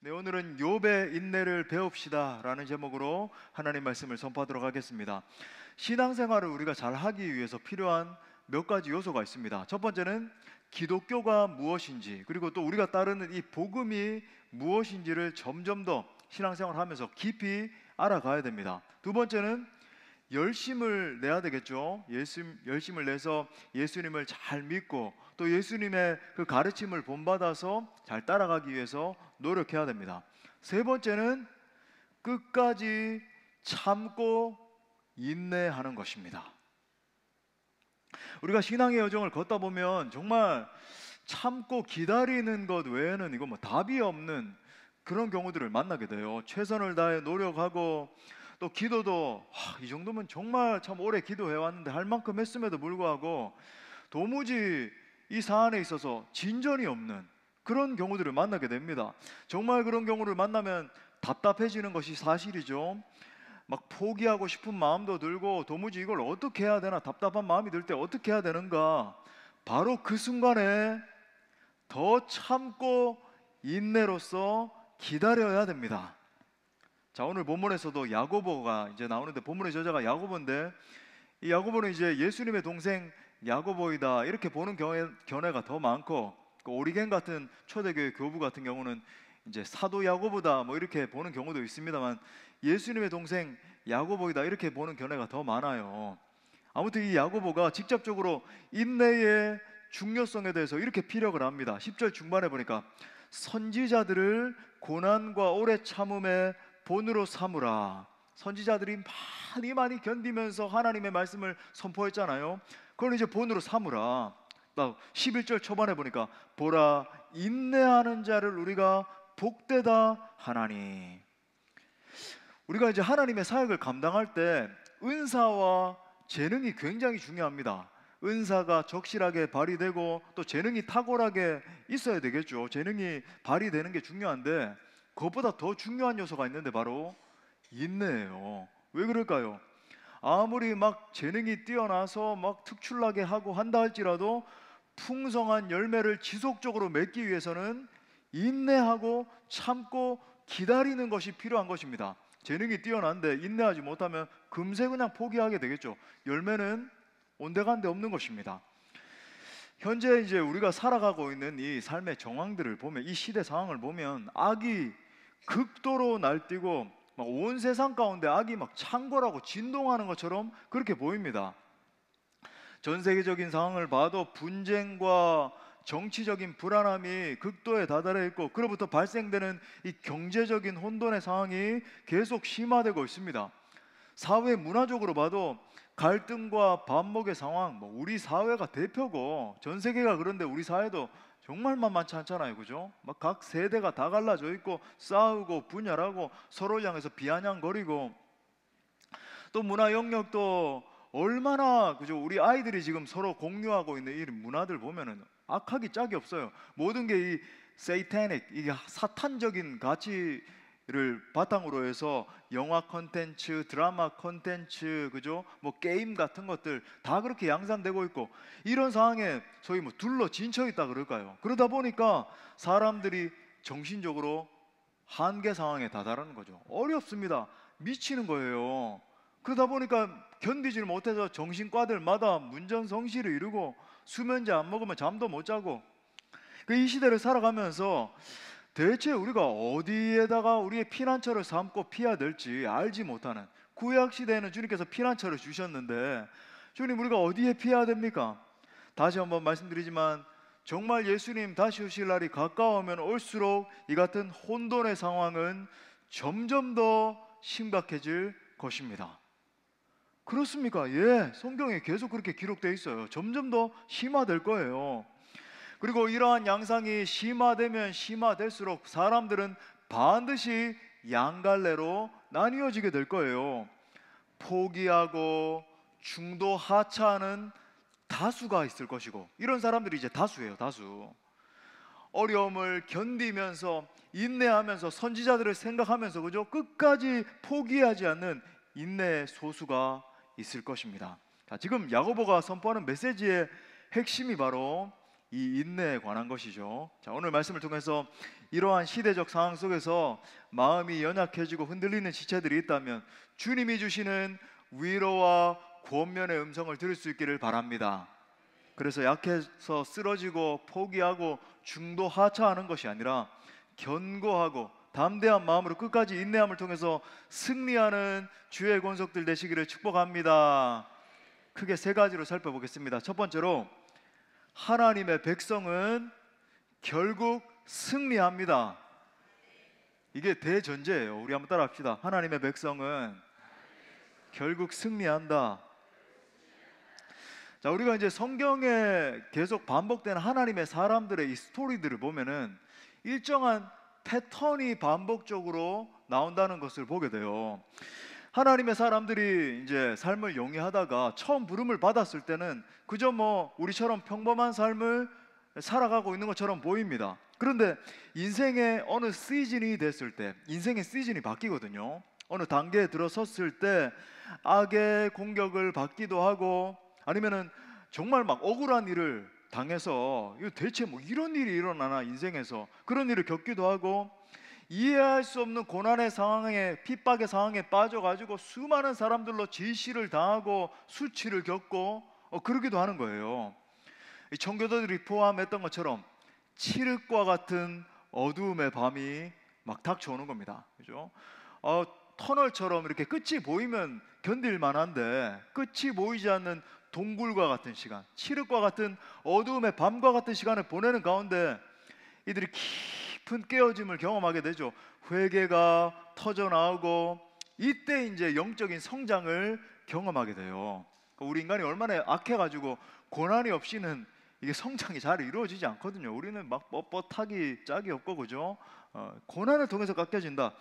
네, 오늘은 욥의 인내를 배웁시다 라는 제목으로 하나님 말씀을 선포하도록 하겠습니다. 신앙생활을 우리가 잘 하기 위해서 필요한 몇 가지 요소가 있습니다. 첫 번째는 기독교가 무엇인지, 그리고 또 우리가 따르는 이 복음이 무엇인지를 점점 더 신앙생활을 하면서 깊이 알아가야 됩니다. 두 번째는 열심을 내야 되겠죠. 열심을 내서 예수님을 잘 믿고 또 예수님의 그 가르침을 본받아서 잘 따라가기 위해서 노력해야 됩니다. 세 번째는 끝까지 참고 인내하는 것입니다. 우리가 신앙의 여정을 걷다 보면 정말 참고 기다리는 것 외에는 이거 뭐 답이 없는 그런 경우들을 만나게 돼요. 최선을 다해 노력하고 또 기도도 이 정도면 정말 참 오래 기도해 왔는데 할 만큼 했음에도 불구하고 도무지 이 사안에 있어서 진전이 없는 그런 경우들을 만나게 됩니다. 정말 그런 경우를 만나면 답답해지는 것이 사실이죠. 막 포기하고 싶은 마음도 들고 도무지 이걸 어떻게 해야 되나 답답한 마음이 들 때 어떻게 해야 되는가, 바로 그 순간에 더 참고 인내로서 기다려야 됩니다. 자, 오늘 본문에서도 야고보가 이제 나오는데 본문의 저자가 야고보인데 이 야고보는 이제 예수님의 동생 야고보이다 이렇게 보는 견해가 더 많고, 그 오리겐 같은 초대교회 교부 같은 경우는 이제 사도 야고보다 뭐 이렇게 보는 경우도 있습니다만 예수님의 동생 야고보이다 이렇게 보는 견해가 더 많아요. 아무튼 이 야고보가 직접적으로 인내의 중요성에 대해서 이렇게 피력을 합니다. 10절 중반에 보니까 선지자들을 고난과 오래 참음의 본으로 삼으라. 선지자들이 많이 견디면서 하나님의 말씀을 선포했잖아요. 그걸 이제 본으로 삼으라. 11절 초반에 보니까 보라 인내하는 자를 우리가 복되다 하나니. 우리가 이제 하나님의 사역을 감당할 때 은사와 재능이 굉장히 중요합니다. 은사가 적실하게 발휘되고 또 재능이 탁월하게 있어야 되겠죠. 재능이 발휘되는 게 중요한데 그것보다 더 중요한 요소가 있는데 바로 인내예요. 왜 그럴까요? 아무리 막 재능이 뛰어나서 막 특출나게 하고 한다 할지라도 풍성한 열매를 지속적으로 맺기 위해서는 인내하고 참고 기다리는 것이 필요한 것입니다. 재능이 뛰어난데 인내하지 못하면 금세 그냥 포기하게 되겠죠. 열매는 온데간데 없는 것입니다. 현재 이제 우리가 살아가고 있는 이 삶의 정황들을 보면, 이 시대 상황을 보면 악이 극도로 날뛰고 막 온 세상 가운데 악이 막 창궐하고 진동하는 것처럼 그렇게 보입니다. 전 세계적인 상황을 봐도 분쟁과 정치적인 불안함이 극도에 다다르 있고 그로부터 발생되는 이 경제적인 혼돈의 상황이 계속 심화되고 있습니다. 사회 문화적으로 봐도 갈등과 반목의 상황, 우리 사회가 대표고 전 세계가 그런데 우리 사회도 정말 만만치 않잖아요, 그죠? 막 각 세대가 다 갈라져 있고 싸우고 분열하고 서로를 향해서 비아냥거리고, 또 문화 영역도 얼마나, 그죠? 우리 아이들이 지금 서로 공유하고 있는 이 문화들 보면은 악하기 짝이 없어요. 모든 게 이 세이타닉, 이게 사탄적인 가치를 바탕으로 해서 영화 콘텐츠, 드라마 콘텐츠, 그죠? 뭐 게임 같은 것들 다 그렇게 양산되고 있고, 이런 상황에 소위 뭐 둘러 진쳐 있다 그럴까요? 그러다 보니까 사람들이 정신적으로 한계 상황에 다다르는 거죠. 어렵습니다. 미치는 거예요. 그러다 보니까 견디지를 못해서 정신과들마다 문전성시를 이루고 수면제 안 먹으면 잠도 못 자고, 이 시대를 살아가면서 대체 우리가 어디에다가 우리의 피난처를 삼고 피해야 될지 알지 못하는, 구약 시대에는 주님께서 피난처를 주셨는데 주님 우리가 어디에 피해야 됩니까? 다시 한번 말씀드리지만 정말 예수님 다시 오실 날이 가까우면 올수록 이 같은 혼돈의 상황은 점점 더 심각해질 것입니다. 그렇습니까? 예, 성경에 계속 그렇게 기록되어 있어요. 점점 더 심화될 거예요. 그리고 이러한 양상이 심화되면 심화될수록 사람들은 반드시 양갈래로 나뉘어지게 될 거예요. 포기하고 중도 하차하는 다수가 있을 것이고, 이런 사람들이 이제 다수예요, 다수. 어려움을 견디면서 인내하면서 선지자들을 생각하면서, 그죠? 끝까지 포기하지 않는 인내의 소수가 있을 것입니다. 자, 지금 야고보가 선포하는 메시지의 핵심이 바로 이 인내에 관한 것이죠. 자, 오늘 말씀을 통해서 이러한 시대적 상황 속에서 마음이 연약해지고 흔들리는 지체들이 있다면 주님이 주시는 위로와 권면의 음성을 들을 수 있기를 바랍니다. 그래서 약해서 쓰러지고 포기하고 중도 하차하는 것이 아니라 견고하고 담대한 마음으로 끝까지 인내함을 통해서 승리하는 주의 권속들 되시기를 축복합니다. 크게 세 가지로 살펴보겠습니다. 첫 번째로, 하나님의 백성은 결국 승리합니다. 이게 대전제예요. 우리 한번 따라 합시다. 하나님의 백성은 결국 승리한다. 자, 우리가 이제 성경에 계속 반복되는 하나님의 사람들의 이 스토리들을 보면은 일정한 패턴이 반복적으로 나온다는 것을 보게 돼요. 하나님의 사람들이 이제 삶을 영위하다가 처음 부름을 받았을 때는 그저 뭐 우리처럼 평범한 삶을 살아가고 있는 것처럼 보입니다. 그런데 인생의 어느 시즌이 됐을 때, 인생의 시즌이 바뀌거든요. 어느 단계에 들어섰을 때 악의 공격을 받기도 하고, 아니면은 정말 막 억울한 일을 당해서 이거 대체 뭐 이런 일이 일어나나 인생에서, 그런 일을 겪기도 하고, 이해할 수 없는 고난의 상황에, 핍박의 상황에 빠져가지고 수많은 사람들로 질시를 당하고 수치를 겪고 그러기도 하는 거예요. 이 청교도들이 포함했던 것처럼 칠흑과 같은 어두움의 밤이 막 닥쳐오는 겁니다. 그죠? 터널처럼 이렇게 끝이 보이면 견딜 만한데 끝이 보이지 않는 동굴과 같은 시간, 칠흑과 같은 어두움의 밤과 같은 시간을 보내는 가운데 이들이 깊은 깨어짐을 경험하게 되죠. 회개가 터져 나오고 이때 이제 영적인 성장을 경험하게 돼요. 우리 인간이 얼마나 악해가지고 고난이 없이는 이게 성장이 잘 이루어지지 않거든요. 우리는 막 뻣뻣하기 짝이 없고, 그죠? 고난을 통해서 깎여진다.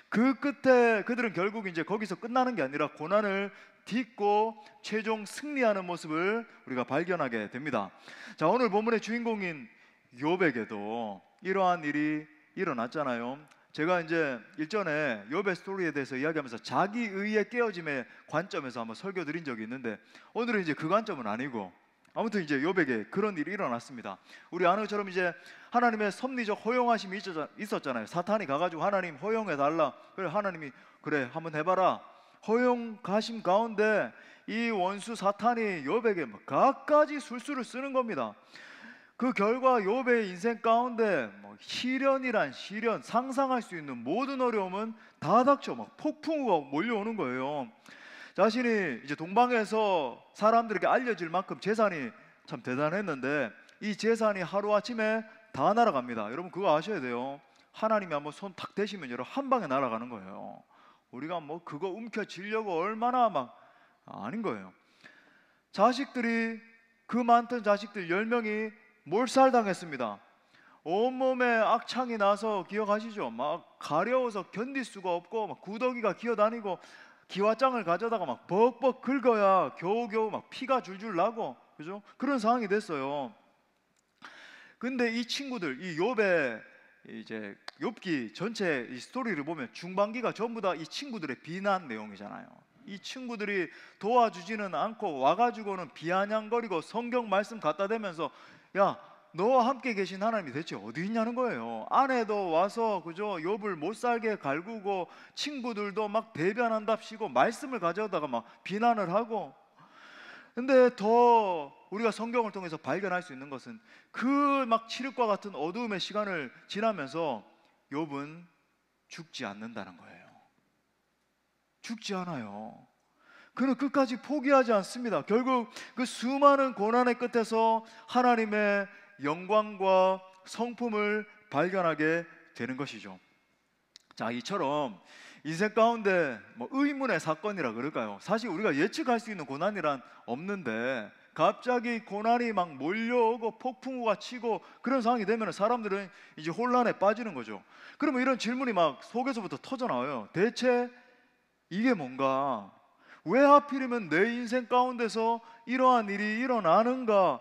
그 끝에 그들은 결국 이제 거기서 끝나는 게 아니라 고난을 딛고 최종 승리하는 모습을 우리가 발견하게 됩니다. 자, 오늘 본문의 주인공인 욥에게도 이러한 일이 일어났잖아요. 제가 이제 일전에 욥의 스토리에 대해서 이야기하면서 자기의의 깨어짐의 관점에서 한번 설교 드린 적이 있는데, 오늘은 이제 그 관점은 아니고 아무튼 이제 욥에게 그런 일이 일어났습니다. 우리 아는 것처럼 이제 하나님의 섭리적 허용하심이 있었잖아요. 사탄이 가가지고 하나님 허용해달라. 그래, 하나님이 그래 한번 해봐라. 허용하심 가운데 이 원수 사탄이 욥에게 갖가지 술수를 쓰는 겁니다. 그 결과 욥의 인생 가운데 시련이란 시련, 상상할 수 있는 모든 어려움은 다 닥쳐 막 폭풍우가 몰려오는 거예요. 자신이 이제 동방에서 사람들에게 알려질 만큼 재산이 참 대단했는데 이 재산이 하루아침에 다 날아갑니다. 여러분 그거 아셔야 돼요. 하나님이 한번 손 탁 대시면 여러분 한 방에 날아가는 거예요. 우리가 뭐 그거 움켜쥐려고 얼마나 막 아닌 거예요. 자식들이, 그 많던 자식들 10명이 몰살당했습니다. 온몸에 악창이 나서, 기억하시죠? 막 가려워서 견딜 수가 없고 막 구더기가 기어다니고 기와장을 가져다가 막 벅벅 긁어야 겨우겨우 막 피가 줄줄 나고, 그죠? 그런 상황이 됐어요. 근데 이 친구들, 이 욥의 이제 욥기 전체 이 스토리를 보면 중반기가 전부 다 이 친구들의 비난 내용이잖아요. 이 친구들이 도와주지는 않고 와가지고는 비아냥거리고 성경 말씀 갖다 대면서 야, 너와 함께 계신 하나님이 대체 어디 있냐는 거예요. 아내도 와서 그죠 욥을 못 살게 갈구고 친구들도 막 대변한답시고 말씀을 가져다가 막 비난을 하고. 근데 더 우리가 성경을 통해서 발견할 수 있는 것은 그 막 칠흑과 같은 어두움의 시간을 지나면서 욥은 죽지 않는다는 거예요. 죽지 않아요. 그는 끝까지 포기하지 않습니다. 결국 그 수많은 고난의 끝에서 하나님의 영광과 성품을 발견하게 되는 것이죠. 자, 이처럼 인생 가운데 뭐 의문의 사건이라 그럴까요? 사실 우리가 예측할 수 있는 고난이란 없는데 갑자기 고난이 막 몰려오고 폭풍우가 치고 그런 상황이 되면 사람들은 이제 혼란에 빠지는 거죠. 그러면 이런 질문이 막 속에서부터 터져 나와요. 대체 이게 뭔가? 왜 하필이면 내 인생 가운데서 이러한 일이 일어나는가?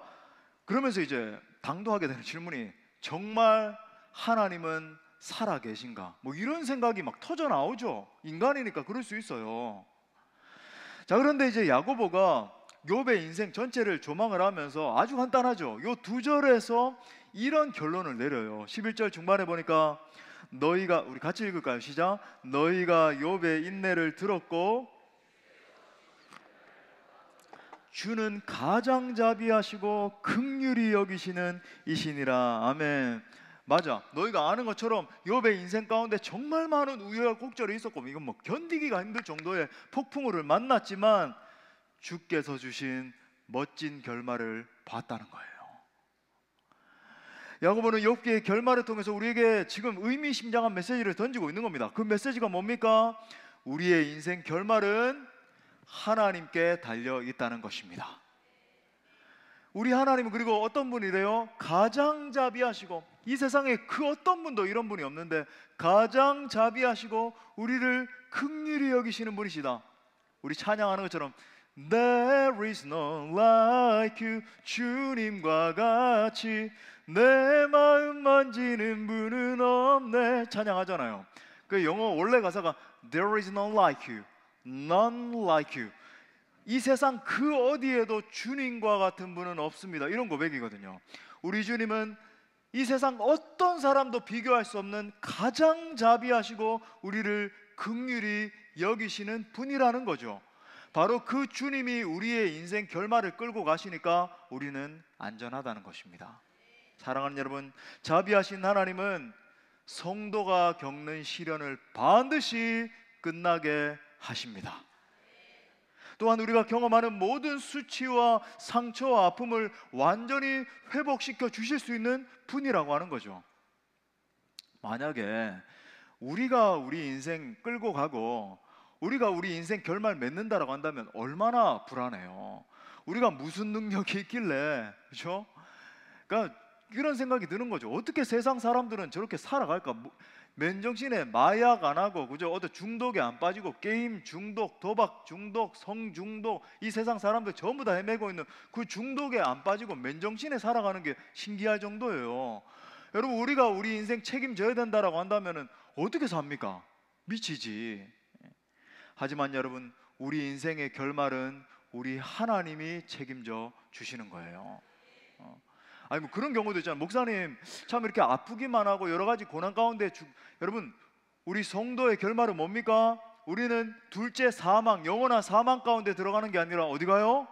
그러면서 이제 당도하게 되는 질문이 정말 하나님은 살아 계신가? 뭐 이런 생각이 막 터져 나오죠. 인간이니까 그럴 수 있어요. 자, 그런데 이제 야고보가 욥의 인생 전체를 조망을 하면서 아주 간단하죠. 요 두 절에서 이런 결론을 내려요. 11절 중반에 보니까 너희가, 우리 같이 읽을까요? 시작. 너희가 욥의 인내를 들었고 주는 가장자비하시고 긍휼히 여기시는 이시니라. 아멘. 맞아. 너희가 아는 것처럼 욥의 인생 가운데 정말 많은 우여곡절이 있었고, 이건 뭐 견디기가 힘들 정도의 폭풍우를 만났지만 주께서 주신 멋진 결말을 봤다는 거예요. 야고보는 욥기의 결말을 통해서 우리에게 지금 의미심장한 메시지를 던지고 있는 겁니다. 그 메시지가 뭡니까? 우리의 인생 결말은 하나님께 달려 있다는 것입니다. 우리 하나님은 그리고 어떤 분이래요? 가장 자비하시고, 이 세상에 그 어떤 분도 이런 분이 없는데 가장 자비하시고 우리를 긍휼히 여기시는 분이시다. 우리 찬양하는 것처럼 There is none like you, 주님과 같이 내 마음 만지는 분은 없네, 찬양하잖아요. 그 영어 원래 가사가 There is none like you, none like you. 이 세상 그 어디에도 주님과 같은 분은 없습니다. 이런 고백이거든요. 우리 주님은 이 세상 어떤 사람도 비교할 수 없는 가장 자비하시고 우리를 긍휼히 여기시는 분이라는 거죠. 바로 그 주님이 우리의 인생 결말을 끌고 가시니까 우리는 안전하다는 것입니다. 사랑하는 여러분, 자비하신 하나님은 성도가 겪는 시련을 반드시 끝나게 하십니다. 또한 우리가 경험하는 모든 수치와 상처와 아픔을 완전히 회복시켜 주실 수 있는 분이라고 하는 거죠. 만약에 우리가 우리 인생 끌고 가고 우리가 우리 인생 결말 맺는다라고 한다면 얼마나 불안해요. 우리가 무슨 능력이 있길래, 그렇죠? 그러니까 이런 생각이 드는 거죠. 어떻게 세상 사람들은 저렇게 살아갈까? 맨정신에 마약 안 하고, 그죠? 어디 중독에 안 빠지고 게임 중독, 도박 중독, 성 중독, 이 세상 사람들 전부 다 헤매고 있는 그 중독에 안 빠지고 맨정신에 살아가는 게 신기할 정도예요. 여러분, 우리가 우리 인생 책임져야 된다라고 한다면은 어떻게 삽니까? 미치지. 하지만 여러분, 우리 인생의 결말은 우리 하나님이 책임져 주시는 거예요. 아니 뭐 그런 경우도 있잖아요. 목사님 참 이렇게 아프기만 하고 여러 가지 고난 가운데 여러분, 우리 성도의 결말은 뭡니까? 우리는 둘째 사망, 영원한 사망 가운데 들어가는 게 아니라 어디 가요?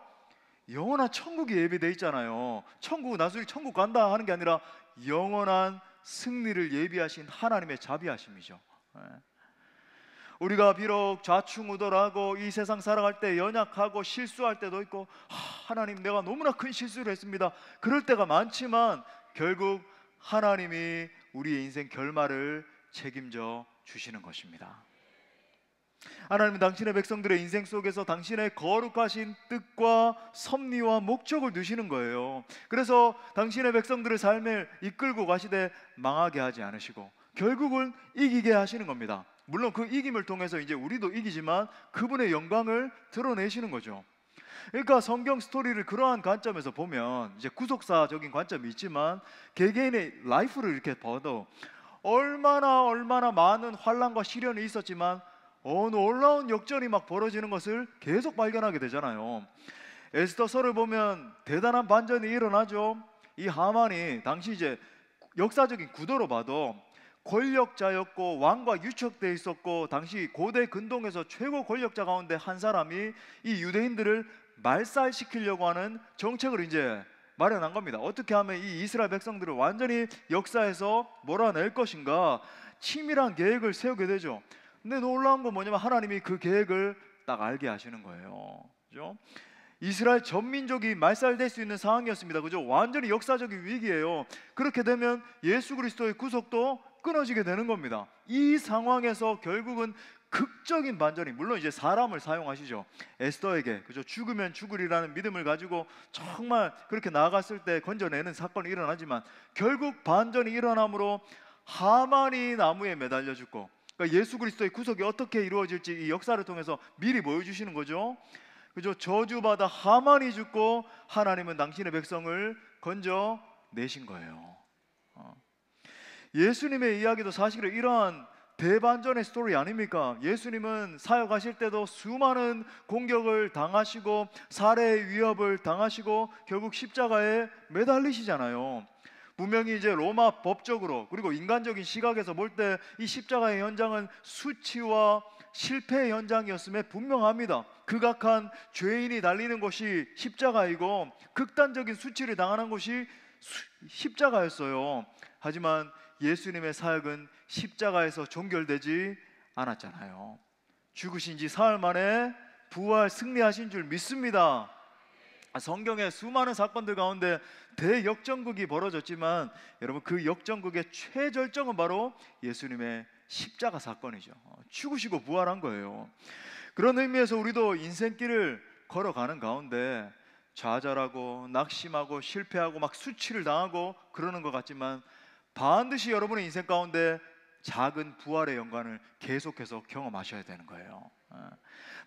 영원한 천국이 예비돼 있잖아요. 천국, 나중에 천국 간다 하는 게 아니라 영원한 승리를 예비하신 하나님의 자비하심이죠. 우리가 비록 좌충우돌하고 이 세상 살아갈 때 연약하고 실수할 때도 있고, 하나님 내가 너무나 큰 실수를 했습니다, 그럴 때가 많지만 결국 하나님이 우리의 인생 결말을 책임져 주시는 것입니다. 하나님은 당신의 백성들의 인생 속에서 당신의 거룩하신 뜻과 섭리와 목적을 두시는 거예요. 그래서 당신의 백성들의 삶을 이끌고 가시되 망하게 하지 않으시고 결국은 이기게 하시는 겁니다. 물론 그 이김을 통해서 이제 우리도 이기지만 그분의 영광을 드러내시는 거죠. 그러니까 성경 스토리를 그러한 관점에서 보면 이제 구속사적인 관점이 있지만 개개인의 라이프를 이렇게 봐도 얼마나 많은 환난과 시련이 있었지만 놀라운 역전이 막 벌어지는 것을 계속 발견하게 되잖아요. 에스더서를 보면 대단한 반전이 일어나죠. 이 하만이 당시 이제 역사적인 구도로 봐도 권력자였고 왕과 유척돼 있었고 당시 고대 근동에서 최고 권력자 가운데 한 사람이 이 유대인들을 말살시키려고 하는 정책을 이제 마련한 겁니다. 어떻게 하면 이 이스라엘 백성들을 완전히 역사에서 몰아낼 것인가, 치밀한 계획을 세우게 되죠. 근데 놀라운 건 뭐냐면 하나님이 그 계획을 딱 알게 하시는 거예요. 그죠? 이스라엘 전 민족이 말살될 수 있는 상황이었습니다. 그죠? 완전히 역사적인 위기예요. 그렇게 되면 예수 그리스도의 구속도 끊어지게 되는 겁니다. 이 상황에서 결국은 극적인 반전이, 물론 이제 사람을 사용하시죠. 에스더에게, 그죠? 죽으면 죽으리라는 믿음을 가지고 정말 그렇게 나아갔을 때 건져내는 사건이 일어나지만 결국 반전이 일어남으로 하만이 나무에 매달려 죽고, 그러니까 예수 그리스도의 구속이 어떻게 이루어질지 이 역사를 통해서 미리 보여주시는 거죠. 그죠? 저주받아 하만이 죽고 하나님은 당신의 백성을 건져 내신 거예요. 예수님의 이야기도 사실은 이러한 대반전의 스토리 아닙니까? 예수님은 사역하실 때도 수많은 공격을 당하시고 살해의 위협을 당하시고 결국 십자가에 매달리시잖아요. 분명히 이제 로마 법적으로 그리고 인간적인 시각에서 볼 때 이 십자가의 현장은 수치와 실패의 현장이었음에 분명합니다. 극악한 죄인이 달리는 곳이 십자가이고 극단적인 수치를 당하는 곳이 십자가였어요. 하지만 예수님의 사역은 십자가에서 종결되지 않았잖아요. 죽으신 지 사흘 만에 부활 승리하신 줄 믿습니다. 성경의 수많은 사건들 가운데 대역전극이 벌어졌지만 여러분, 그 역전극의 최절정은 바로 예수님의 십자가 사건이죠. 죽으시고 부활한 거예요. 그런 의미에서 우리도 인생길을 걸어가는 가운데 좌절하고 낙심하고 실패하고 막 수치를 당하고 그러는 것 같지만 반드시 여러분의 인생 가운데 작은 부활의 영광을 계속해서 경험하셔야 되는 거예요.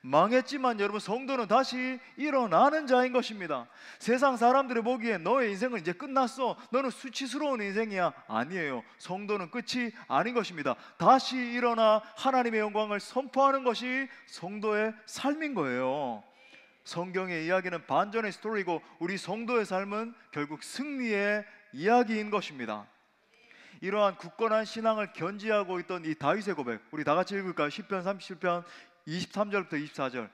망했지만 여러분, 성도는 다시 일어나는 자인 것입니다. 세상 사람들이 보기에 너의 인생은 이제 끝났어, 너는 수치스러운 인생이야. 아니에요. 성도는 끝이 아닌 것입니다. 다시 일어나 하나님의 영광을 선포하는 것이 성도의 삶인 거예요. 성경의 이야기는 반전의 스토리고 우리 성도의 삶은 결국 승리의 이야기인 것입니다. 이러한 굳건한 신앙을 견지하고 있던 이 다윗의 고백, 우리 다 같이 읽을까요? 시편 37편 23절부터 24절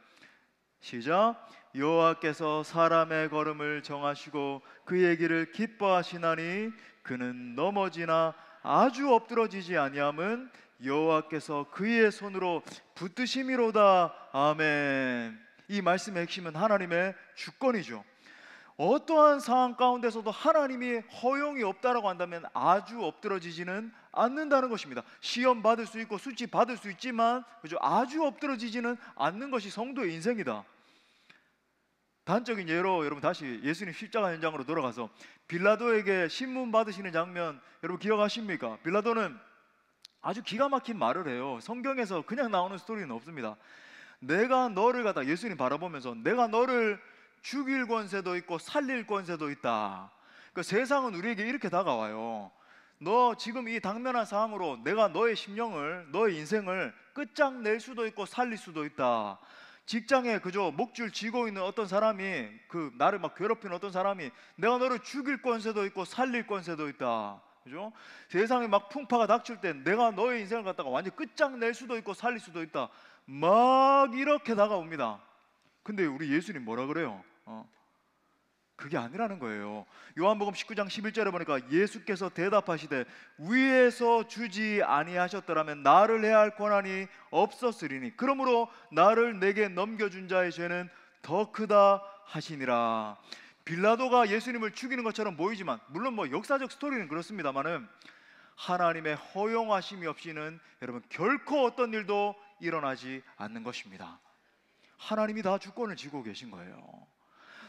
시작. 여호와께서 사람의 걸음을 정하시고 그의 길을 기뻐하시나니 그는 넘어지나 아주 엎드러지지 아니함은 여호와께서 그의 손으로 붙드심이로다. 아멘. 이 말씀의 핵심은 하나님의 주권이죠. 어떠한 상황 가운데서도 하나님이 허용이 없다라고 한다면 아주 엎드러지지는 않는다는 것입니다. 시험 받을 수 있고 수치 받을 수 있지만 그죠? 아주 엎드러지지는 않는 것이 성도의 인생이다. 단적인 예로 여러분 다시 예수님 십자가 현장으로 돌아가서 빌라도에게 신문 받으시는 장면 여러분 기억하십니까? 빌라도는 아주 기가 막힌 말을 해요. 성경에서 그냥 나오는 스토리는 없습니다. 내가 너를 갖다 예수님 바라보면서 내가 너를 죽일 권세도 있고 살릴 권세도 있다. 그 세상은 우리에게 이렇게 다가와요. 너 지금 이 당면한 상황으로 내가 너의 심령을, 너의 인생을 끝장낼 수도 있고 살릴 수도 있다. 직장에 그저 목줄 쥐고 있는 어떤 사람이, 그 나를 막 괴롭히는 어떤 사람이 내가 너를 죽일 권세도 있고 살릴 권세도 있다. 그죠? 세상에 막 풍파가 닥칠 때 내가 너의 인생을 갖다가 완전 끝장낼 수도 있고 살릴 수도 있다. 막 이렇게 다가옵니다. 근데 우리 예수님 뭐라 그래요? 그게 아니라는 거예요. 요한복음 19장 11절에 보니까 예수께서 대답하시되 위에서 주지 아니하셨더라면 나를 해할 권한이 없었으리니 그러므로 나를 내게 넘겨준 자의 죄는 더 크다 하시니라. 빌라도가 예수님을 죽이는 것처럼 보이지만 물론 뭐 역사적 스토리는 그렇습니다만은 하나님의 허용하심이 없이는 여러분 결코 어떤 일도 일어나지 않는 것입니다. 하나님이 다 주권을 쥐고 계신 거예요.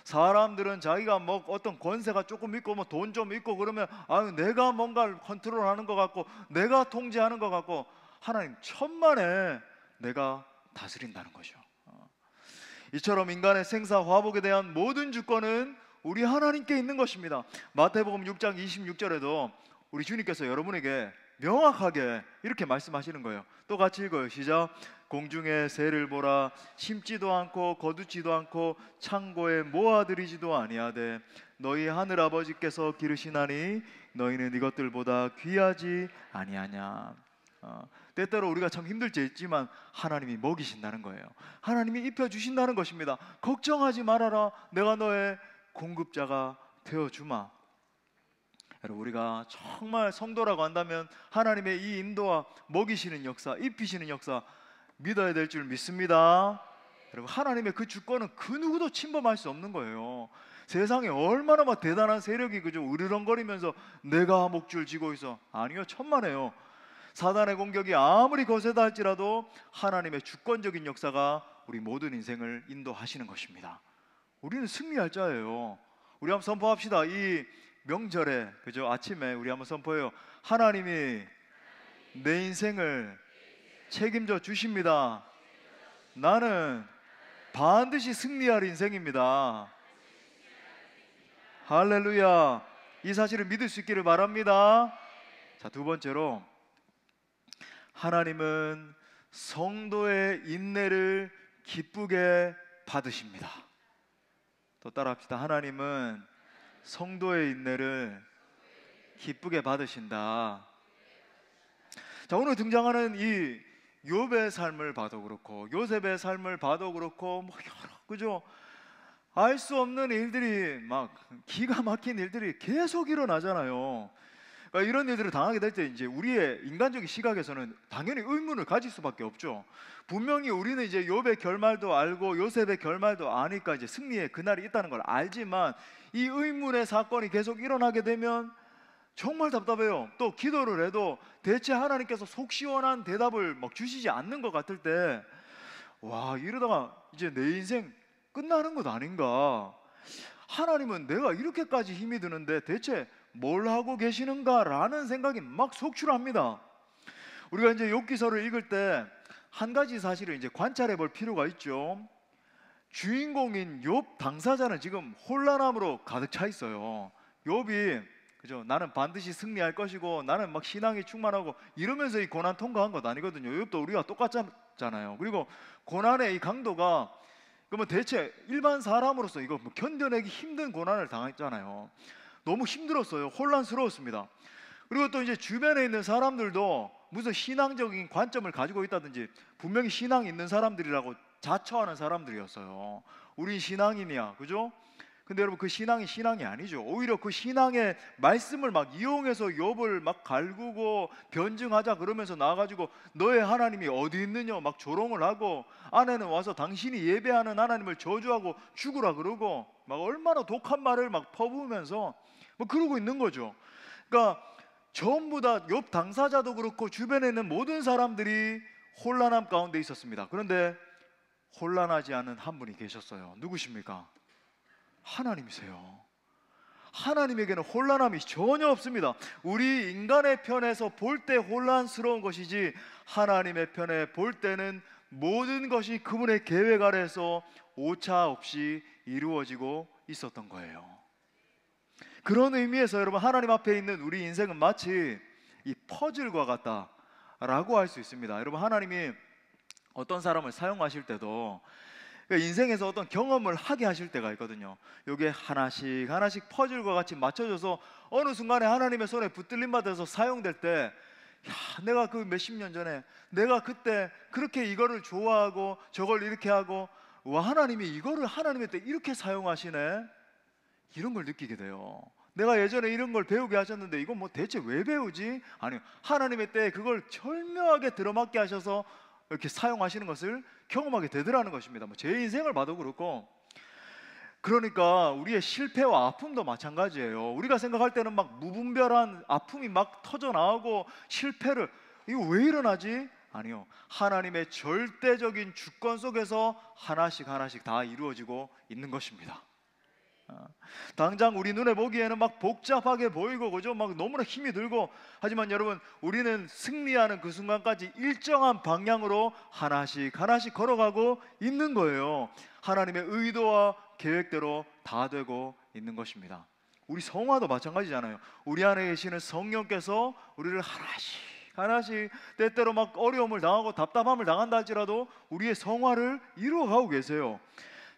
사람들은 자기가 뭐 어떤 권세가 조금 있고 뭐 돈 좀 있고 그러면 아유 내가 뭔가를 컨트롤하는 것 같고 내가 통제하는 것 같고, 하나님 천만에 내가 다스린다는 거죠. 이처럼 인간의 생사 화복에 대한 모든 주권은 우리 하나님께 있는 것입니다. 마태복음 6장 26절에도 우리 주님께서 여러분에게 명확하게 이렇게 말씀하시는 거예요. 또 같이 읽어요. 시작. 공중의 새를 보라. 심지도 않고 거두지도 않고 창고에 모아들이지도 아니하되 너희 하늘 아버지께서 기르시나니 너희는 이것들보다 귀하지 아니하냐. 때때로 우리가 참 힘들 때 있지만 하나님이 먹이신다는 거예요. 하나님이 입혀주신다는 것입니다. 걱정하지 말아라. 내가 너의 공급자가 되어주마. 여러분, 우리가 정말 성도라고 한다면 하나님의 이 인도와 먹이시는 역사, 입히시는 역사 믿어야 될 줄 믿습니다. 여러분, 하나님의 그 주권은 그 누구도 침범할 수 없는 거예요. 세상에 얼마나 막 대단한 세력이 그저 으르렁거리면서 내가 목줄 쥐고 있어. 아니요, 천만에요. 사단의 공격이 아무리 거세다 할지라도 하나님의 주권적인 역사가 우리 모든 인생을 인도하시는 것입니다. 우리는 승리할 자예요. 우리 한번 선포합시다. 이 명절에 그죠? 아침에 우리 한번 선포해요. 하나님이 내 인생을 책임져 주십니다. 나는 반드시 승리할 인생입니다. 할렐루야. 이 사실을 믿을 수 있기를 바랍니다. 자, 두 번째로 하나님은 성도의 인내를 기쁘게 받으십니다. 또 따라합시다. 하나님은 성도의 인내를 기쁘게 받으신다. 자, 오늘 등장하는 이 욥의 삶을 봐도 그렇고 요셉의 삶을 봐도 그렇고 뭐 여러 그죠? 알 수 없는 일들이 막 기가 막힌 일들이 계속 일어나잖아요. 그러니까 이런 일들을 당하게 될 때 이제 우리의 인간적인 시각에서는 당연히 의문을 가질 수밖에 없죠. 분명히 우리는 이제 욥의 결말도 알고 요셉의 결말도 아니까 이제 승리의 그날이 있다는 걸 알지만 이 의문의 사건이 계속 일어나게 되면 정말 답답해요. 또 기도를 해도 대체 하나님께서 속 시원한 대답을 막 주시지 않는 것 같을 때, 와, 이러다가 이제 내 인생 끝나는 것 아닌가? 하나님은 내가 이렇게까지 힘이 드는데 대체 뭘 하고 계시는가라는 생각이 막 속출합니다. 우리가 이제 욥기서를 읽을 때 한 가지 사실을 이제 관찰해 볼 필요가 있죠. 주인공인 욥 당사자는 지금 혼란함으로 가득 차 있어요. 욥이 그죠? 나는 반드시 승리할 것이고 나는 막 신앙이 충만하고 이러면서 이 고난 통과한 것 아니거든요. 욥도 우리가 똑같잖아요. 그리고 고난의 이 강도가 그러면 대체 일반 사람으로서 이거 뭐 견뎌내기 힘든 고난을 당했잖아요. 너무 힘들었어요. 혼란스러웠습니다. 그리고 또 이제 주변에 있는 사람들도 무슨 신앙적인 관점을 가지고 있다든지 분명히 신앙이 있는 사람들이라고 자처하는 사람들이었어요. 우린 신앙인이야, 그죠? 근데 여러분 그 신앙이 아니죠. 오히려 그 신앙의 말씀을 막 이용해서 욥을 막 갈구고 변증하자 그러면서 나와가지고 너의 하나님이 어디 있느냐 막 조롱을 하고 아내는 와서 당신이 예배하는 하나님을 저주하고 죽으라 그러고 막 얼마나 독한 말을 막 퍼부으면서 뭐 그러고 있는 거죠. 그러니까 전부 다 욥 당사자도 그렇고 주변에 있는 모든 사람들이 혼란함 가운데 있었습니다. 그런데 혼란하지 않은 한 분이 계셨어요. 누구십니까? 하나님이세요. 하나님에게는 혼란함이 전혀 없습니다. 우리 인간의 편에서 볼 때 혼란스러운 것이지 하나님의 편에 볼 때는 모든 것이 그분의 계획 아래에서 오차 없이 이루어지고 있었던 거예요. 그런 의미에서 여러분 하나님 앞에 있는 우리 인생은 마치 이 퍼즐과 같다라고 할 수 있습니다. 여러분 하나님이 어떤 사람을 사용하실 때도 인생에서 어떤 경험을 하게 하실 때가 있거든요. 이게 하나씩 하나씩 퍼즐과 같이 맞춰져서 어느 순간에 하나님의 손에 붙들림 받아서 사용될 때 내가 그 몇십 년 전에 내가 그때 그렇게 이거를 좋아하고 저걸 이렇게 하고 와 하나님이 이거를 하나님의 때 이렇게 사용하시네 이런 걸 느끼게 돼요. 내가 예전에 이런 걸 배우게 하셨는데 이건 뭐 대체 왜 배우지? 아니요, 하나님의 때 그걸 절묘하게 들어맞게 하셔서 이렇게 사용하시는 것을 경험하게 되더라는 것입니다. 뭐 제 인생을 봐도 그렇고 그러니까 우리의 실패와 아픔도 마찬가지예요. 우리가 생각할 때는 막 무분별한 아픔이 막 터져 나오고 실패를 이거 왜 일어나지? 아니요, 하나님의 절대적인 주권 속에서 하나씩 하나씩 다 이루어지고 있는 것입니다. 당장 우리 눈에 보기에는 막 복잡하게 보이고 그죠? 막 너무나 힘이 들고 하지만 여러분 우리는 승리하는 그 순간까지 일정한 방향으로 하나씩 하나씩 걸어가고 있는 거예요. 하나님의 의도와 계획대로 다 되고 있는 것입니다. 우리 성화도 마찬가지잖아요. 우리 안에 계시는 성령께서 우리를 하나씩 하나씩 때때로 막 어려움을 당하고 답답함을 당한다 할지라도 우리의 성화를 이루어가고 계세요.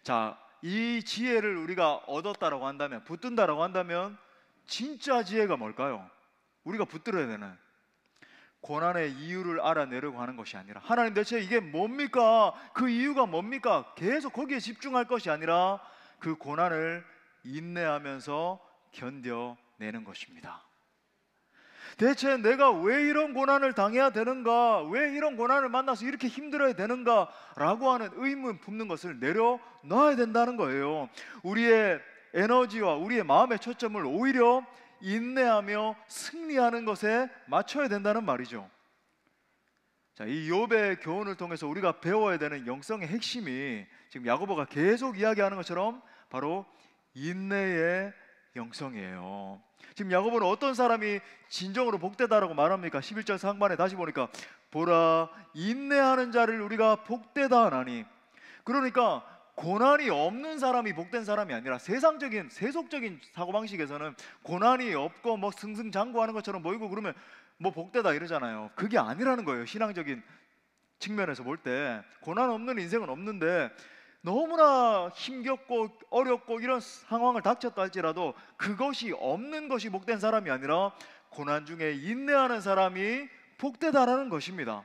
자, 이 지혜를 우리가 얻었다라고 한다면 붙든다라고 한다면 진짜 지혜가 뭘까요? 우리가 붙들어야 되는 고난의 이유를 알아내려고 하는 것이 아니라 하나님 대체 이게 뭡니까? 그 이유가 뭡니까? 계속 거기에 집중할 것이 아니라 그 고난을 인내하면서 견뎌내는 것입니다. 대체 내가 왜 이런 고난을 당해야 되는가? 왜 이런 고난을 만나서 이렇게 힘들어야 되는가? 라고 하는 의문 품는 것을 내려놔야 된다는 거예요. 우리의 에너지와 우리의 마음의 초점을 오히려 인내하며 승리하는 것에 맞춰야 된다는 말이죠. 자, 이 욥의 교훈을 통해서 우리가 배워야 되는 영성의 핵심이 지금 야고보가 계속 이야기하는 것처럼 바로 인내의 영성이에요. 지금 야고보는 어떤 사람이 진정으로 복되다라고 말합니까? 11절 상반에 다시 보니까 보라 인내하는 자를 우리가 복되다 하나니, 그러니까 고난이 없는 사람이 복된 사람이 아니라 세상적인 세속적인 사고방식에서는 고난이 없고 뭐 승승장구하는 것처럼 보이고 그러면 뭐 복되다 이러잖아요. 그게 아니라는 거예요. 신앙적인 측면에서 볼 때 고난 없는 인생은 없는데 너무나 힘겹고 어렵고 이런 상황을 닥쳤다 할지라도 그것이 없는 것이 복된 사람이 아니라 고난 중에 인내하는 사람이 복되다라는 것입니다.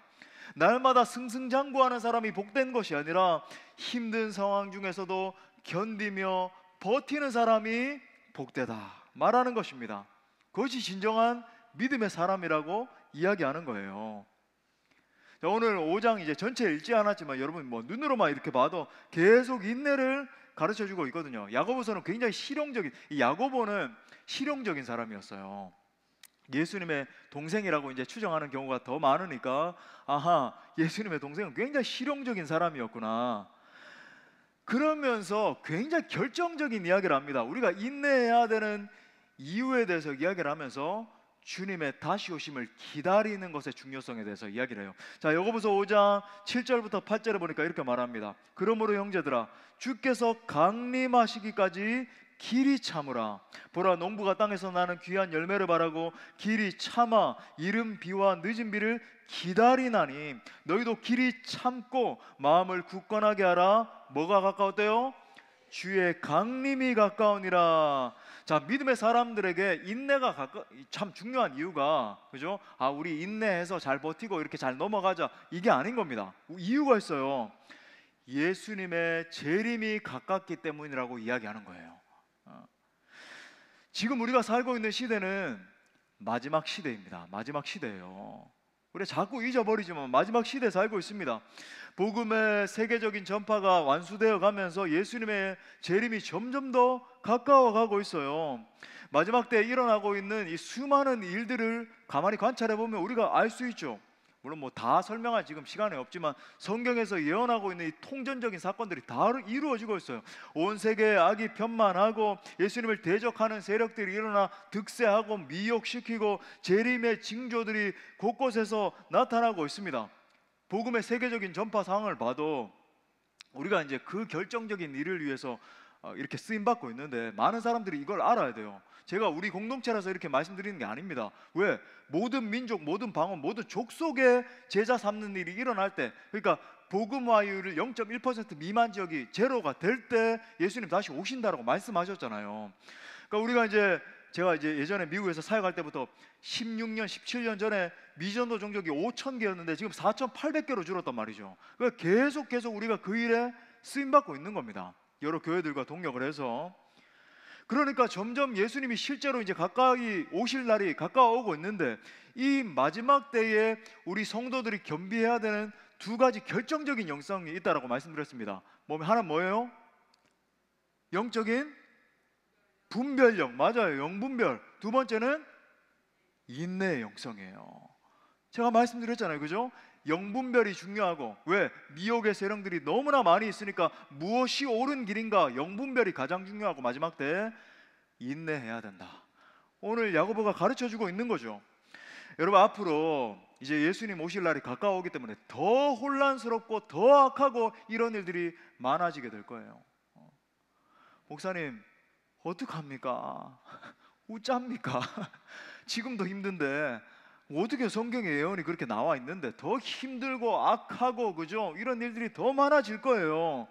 날마다 승승장구하는 사람이 복된 것이 아니라 힘든 상황 중에서도 견디며 버티는 사람이 복되다 말하는 것입니다. 그것이 진정한 믿음의 사람이라고 이야기하는 거예요. 자, 오늘 5장 이제 전체 읽지 않았지만 여러분 뭐 눈으로만 이렇게 봐도 계속 인내를 가르쳐 주고 있거든요. 야고보서는 굉장히 실용적인, 이 야고보는 실용적인 사람이었어요. 예수님의 동생이라고 이제 추정하는 경우가 더 많으니까, 아하, 예수님의 동생은 굉장히 실용적인 사람이었구나. 그러면서 굉장히 결정적인 이야기를 합니다. 우리가 인내해야 되는 이유에 대해서 이야기를 하면서 주님의 다시 오심을 기다리는 것의 중요성에 대해서 이야기를 해요. 자, 야고보서 5장 7절부터 8절에 보니까 이렇게 말합니다. 그러므로 형제들아, 주께서 강림하시기까지 길이 참으라. 보라, 농부가 땅에서 나는 귀한 열매를 바라고 길이 참아 이른 비와 늦은 비를 기다리나니 너희도 길이 참고 마음을 굳건하게 하라. 뭐가 가까웠대요? 주의 강림이 가까우니라. 자, 믿음의 사람들에게 인내가 참 중요한 이유가, 그죠? 아, 우리 인내해서 잘 버티고 이렇게 잘 넘어가자, 이게 아닌 겁니다. 이유가 있어요. 예수님의 재림이 가깝기 때문이라고 이야기하는 거예요. 지금 우리가 살고 있는 시대는 마지막 시대입니다. 마지막 시대예요. 우리가 자꾸 잊어버리지만 마지막 시대에 살고 있습니다. 복음의 세계적인 전파가 완수되어 가면서 예수님의 재림이 점점 더 가까워가고 있어요. 마지막 때에 일어나고 있는 이 수많은 일들을 가만히 관찰해 보면 우리가 알 수 있죠. 물론 뭐 다 설명할 지금 시간이 없지만 성경에서 예언하고 있는 이 통전적인 사건들이 다 이루어지고 있어요. 온 세계에 악이 편만하고 예수님을 대적하는 세력들이 일어나 득세하고 미혹시키고 재림의 징조들이 곳곳에서 나타나고 있습니다. 복음의 세계적인 전파 상황을 봐도 우리가 이제 그 결정적인 일을 위해서 이렇게 쓰임 받고 있는데 많은 사람들이 이걸 알아야 돼요. 제가 우리 공동체라서 이렇게 말씀드리는 게 아닙니다. 왜? 모든 민족, 모든 방언, 모든 족속의 제자 삼는 일이 일어날 때, 그러니까 복음화율을 0.1% 미만 지역이 제로가 될 때 예수님 다시 오신다라고 말씀하셨잖아요. 그러니까 제가 이제 예전에 미국에서 사역할 때부터 16년, 17년 전에 미전도 종족이 5,000개였는데 지금 4,800개로 줄었단 말이죠. 그러니까 계속 우리가 그 일에 쓰임 받고 있는 겁니다. 여러 교회들과 동력을 해서. 그러니까 점점 예수님이 실제로 이제 가까이 오실 날이 가까워오고 있는데, 이 마지막 때에 우리 성도들이 겸비해야 되는 두 가지 결정적인 영성이 있다라고 말씀드렸습니다. 하나 뭐예요? 영적인 분별력, 맞아요. 영분별. 두 번째는 인내의 영성이에요. 제가 말씀드렸잖아요, 그죠? 영분별이 중요하고, 왜? 미혹의 세력들이 너무나 많이 있으니까 무엇이 옳은 길인가, 영분별이 가장 중요하고, 마지막 때 인내해야 된다. 오늘 야고보가 가르쳐주고 있는 거죠. 여러분, 앞으로 이제 예수님 오실 날이 가까워오기 때문에 더 혼란스럽고 더 악하고 이런 일들이 많아지게 될 거예요. 목사님, 어떡합니까? 웃잡니까? 지금도 힘든데 어떻게 성경에 예언이 그렇게 나와 있는데 더 힘들고 악하고, 그죠? 이런 일들이 더 많아질 거예요.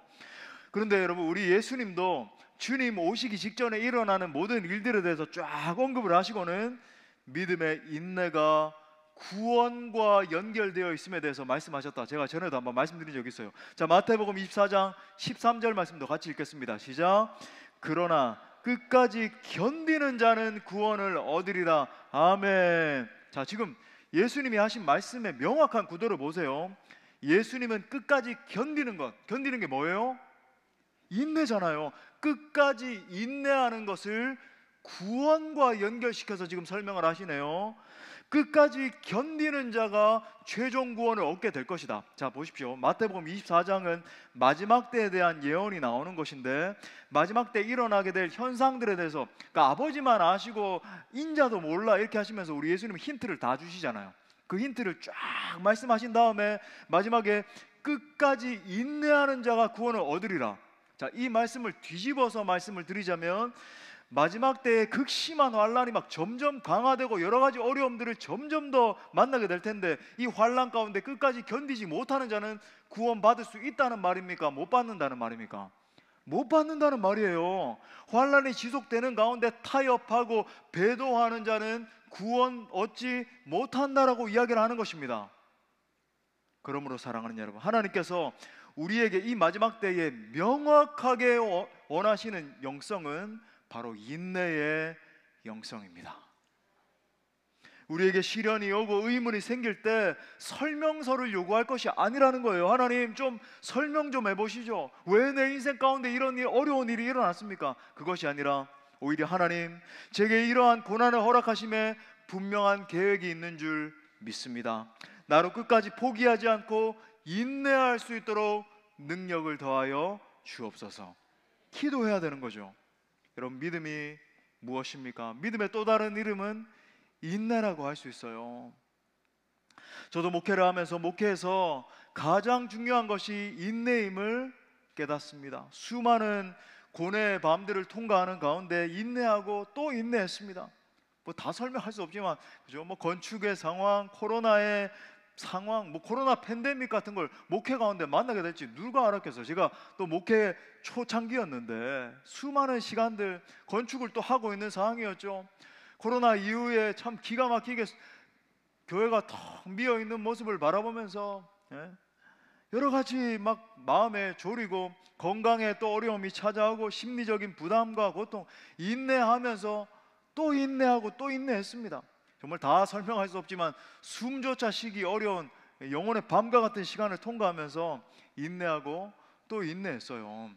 그런데 여러분, 우리 예수님도 주님 오시기 직전에 일어나는 모든 일들에 대해서 쫙 언급을 하시고는 믿음의 인내가 구원과 연결되어 있음에 대해서 말씀하셨다. 제가 전에도 한번 말씀드린 적이 있어요. 자, 마태복음 24장 13절 말씀도 같이 읽겠습니다. 시작. 그러나 끝까지 견디는 자는 구원을 얻으리라. 아멘. 자, 지금 예수님이 하신 말씀의 명확한 구도를 보세요. 예수님은 끝까지 견디는 것, 견디는 게 뭐예요? 인내잖아요. 끝까지 인내하는 것을 구원과 연결시켜서 지금 설명을 하시네요. 끝까지 견디는 자가 최종 구원을 얻게 될 것이다. 자, 보십시오. 마태복음 24장은 마지막 때에 대한 예언이 나오는 것인데, 마지막 때 일어나게 될 현상들에 대해서, 그러니까 아버지만 아시고 인자도 몰라 이렇게 하시면서 우리 예수님 힌트를 다 주시잖아요. 그 힌트를 쫙 말씀하신 다음에 마지막에 끝까지 인내하는 자가 구원을 얻으리라. 자, 이 말씀을 뒤집어서 말씀을 드리자면, 마지막 때에 극심한 환란이 막 점점 강화되고 여러 가지 어려움들을 점점 더 만나게 될 텐데, 이 환란 가운데 끝까지 견디지 못하는 자는 구원받을 수 있다는 말입니까? 못 받는다는 말입니까? 못 받는다는 말이에요. 환란이 지속되는 가운데 타협하고 배도하는 자는 구원 얻지 못한다라고 이야기를 하는 것입니다. 그러므로 사랑하는 여러분, 하나님께서 우리에게 이 마지막 때에 명확하게 원하시는 영성은 바로 인내의 영성입니다. 우리에게 시련이 오고 의문이 생길 때 설명서를 요구할 것이 아니라는 거예요. 하나님 좀 설명 좀 해보시죠. 왜 내 인생 가운데 이런 어려운 일이 일어났습니까? 그것이 아니라 오히려 하나님, 제게 이러한 고난을 허락하심에 분명한 계획이 있는 줄 믿습니다. 나로 끝까지 포기하지 않고 인내할 수 있도록 능력을 더하여 주옵소서. 기도해야 되는 거죠. 여러분, 믿음이 무엇입니까? 믿음의 또 다른 이름은 인내라고 할 수 있어요. 저도 목회를 하면서 목회에서 가장 중요한 것이 인내임을 깨닫습니다. 수많은 고뇌의 밤들을 통과하는 가운데 인내하고 또 인내했습니다. 뭐 다 설명할 수 없지만, 그죠? 뭐 건축의 상황, 코로나의 상황, 뭐 코로나 팬데믹 같은 걸 목회 가운데 만나게 될지 누가 알았겠어요. 제가 또 목회 초창기였는데 수많은 시간들 건축을 또 하고 있는 상황이었죠. 코로나 이후에 참 기가 막히게 교회가 텅 비어 있는 모습을 바라보면서 여러 가지 막 마음에 졸이고 건강에 또 어려움이 찾아오고 심리적인 부담과 고통, 인내하면서 또 인내하고 또 인내했습니다. 정말 다 설명할 수 없지만 숨조차 쉬기 어려운 영혼의 밤과 같은 시간을 통과하면서 인내하고 또 인내했어요.